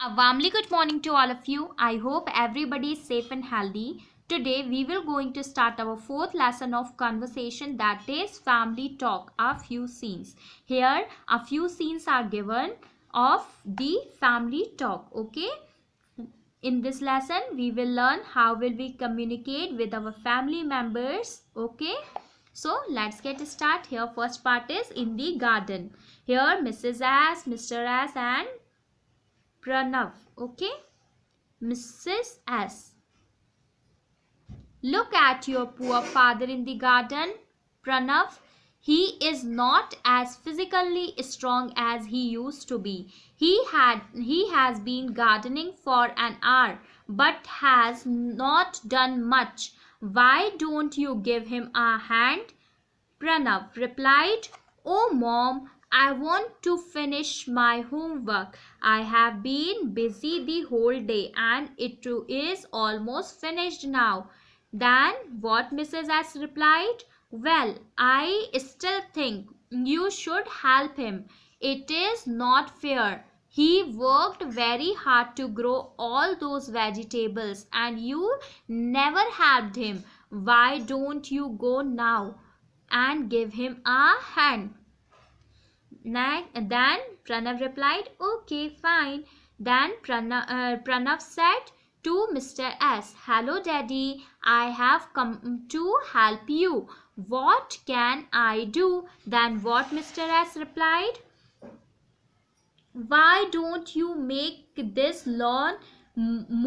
A warmly good morning to all of you. I hope everybody is safe and healthy. Today we will going to start our fourth lesson of conversation, that is family talk. A few scenes. Here a few scenes are given of the family talk. Okay. In this lesson we will learn how will we communicate with our family members. Okay. So let's get started. Here first part is in the garden. Here Mrs. S, Mr. S and Pranav. Okay. Mrs. S. Look at your poor father in the garden, Pranav. He is not as physically strong as he used to be. He has been gardening for an hour but has not done much. Why don't you give him a hand? Pranav replied, "Oh mom, I want to finish my homework. I have been busy the whole day and it too is almost finished now." Then what Mrs. S replied? "Well, I still think you should help him. It is not fair. He worked very hard to grow all those vegetables and you never helped him. Why don't you go now and give him a hand?" Then Pranav replied, "Okay, fine." Then Pranav said to Mr. S, "Hello, Daddy. I have come to help you. What can I do?" Then what Mr. S replied? "Why don't you make this lawn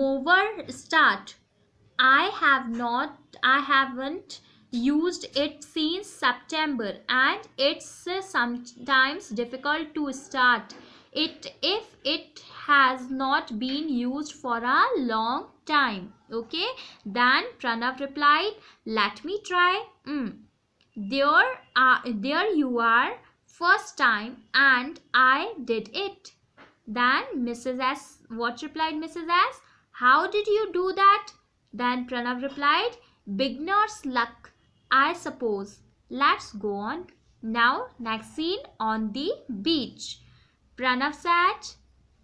mower start? I haven't used it since September and it's sometimes difficult to start it if it has not been used for a long time." Okay. Then Pranav replied, "Let me try." There you are, first time and I did it." Then Mrs. S, what replied Mrs. S? "How did you do that?" Then Pranav replied, "Beginner's luck, I suppose." Let's go on. Now next scene on the beach. Pranav said,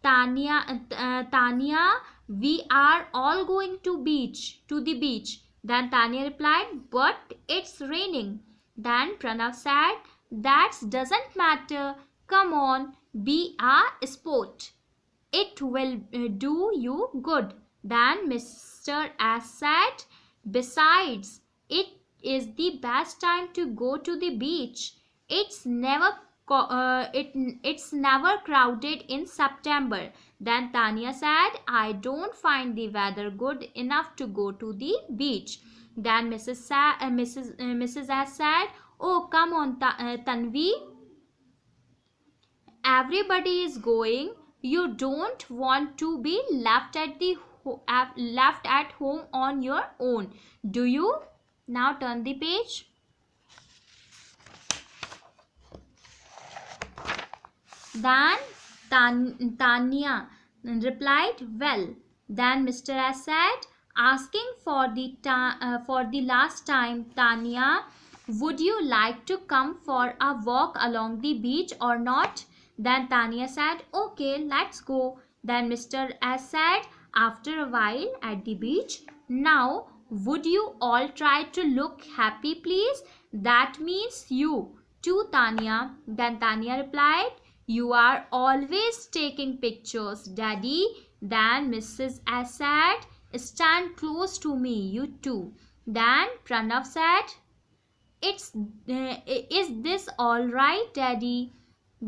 Tanya, we are all going to the beach." Then Tanya replied, "But it's raining." Then Pranav said, "That doesn't matter. Come on, be a sport. It will do you good." Then Mr. S said, "Besides, it is the best time to go to the beach. It's never it's never crowded in September." Then Tanya said, "I don't find the weather good enough to go to the beach." Then Mrs. S said, "Oh, come on, Tanvi. Everybody is going. You don't want to be left at home on your own, do you?" Now turn the page. Then Tanya replied, "Well." Then Mr. S said, asking for the last time, "Tanya, would you like to come for a walk along the beach or not?" Then Tanya said, "Okay, let's go." Then Mr. S said after a while at the beach, "Now, would you all try to look happy, please? That means you too, Tanya." Then Tanya replied, "You are always taking pictures, Daddy." Then Mrs. S said, "Stand close to me, you too." Then Pranav said, Is this all right, Daddy?"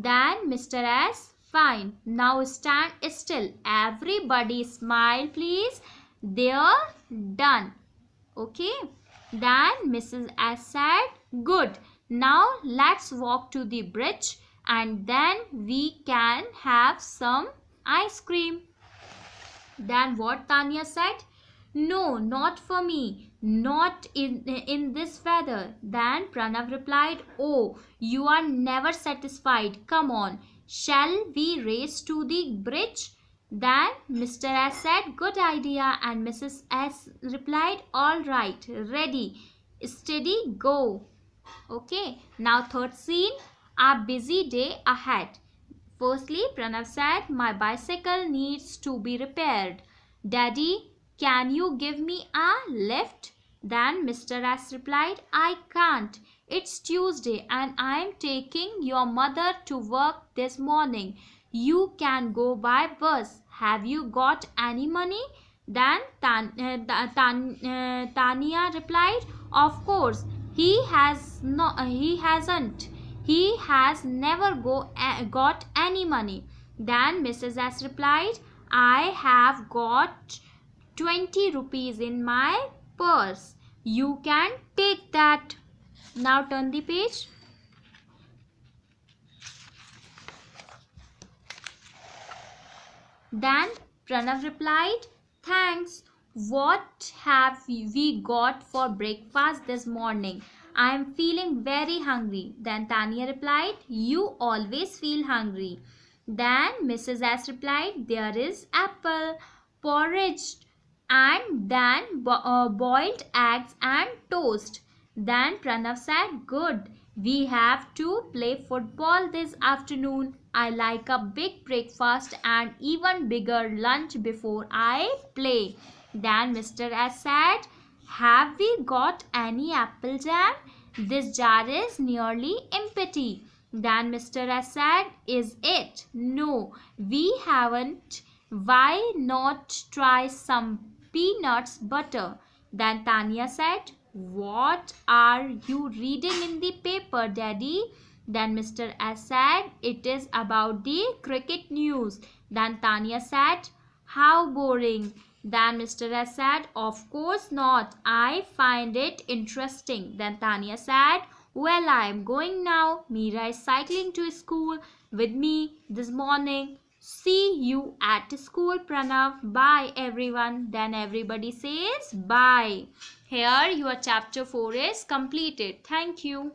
Then Mr. S, "Fine. Now stand still. Everybody smile, please. There, done." Okay. Then Mrs. S said, "Good. Now let's walk to the bridge and then we can have some ice cream." Then what Tanya said? "No, not for me. Not in this weather." Then Pranav replied, "Oh, you are never satisfied. Come on. Shall we race to the bridge?" Then Mr. S said, "Good idea." And Mrs. S replied, "All right. Ready, steady, go." Okay. Now third scene, a busy day ahead. Firstly, Pranav said, my bicycle needs to be repaired. Daddy, can you give me a lift? Then Mr. S replied, I can't. It's Tuesday and I'm taking your mother to work this morning. You can go by bus. Have you got any money? Then Tanya replied, of course. He hasn't. He has never got any money. Then Mrs. S replied, I have got 20 rupees in my purse. You can take that. Now turn the page. Then Pranav replied, thanks. What have we got for breakfast this morning? I am feeling very hungry. Then Tanya replied, you always feel hungry. Then Mrs. S replied, there is apple, porridge, and then boiled eggs and toast. Then Pranav said, good. We have to play football this afternoon. I like a big breakfast and even bigger lunch before I play. Then Mr. S said, have we got any apple jam? This jar is nearly empty. Then Mr. S said, is it? No, we haven't. Why not try some peanuts butter? Then Tanya said, what are you reading in the paper, Daddy? Then Mr. S said, it is about the cricket news. Then Tanya said, how boring. Then Mr. S said, of course not. I find it interesting. Then Tanya said, well, I am going now. Meera is cycling to school with me this morning. See you at school, Pranav. Bye, everyone. Then everybody says bye. Here your chapter 4 is completed. Thank you.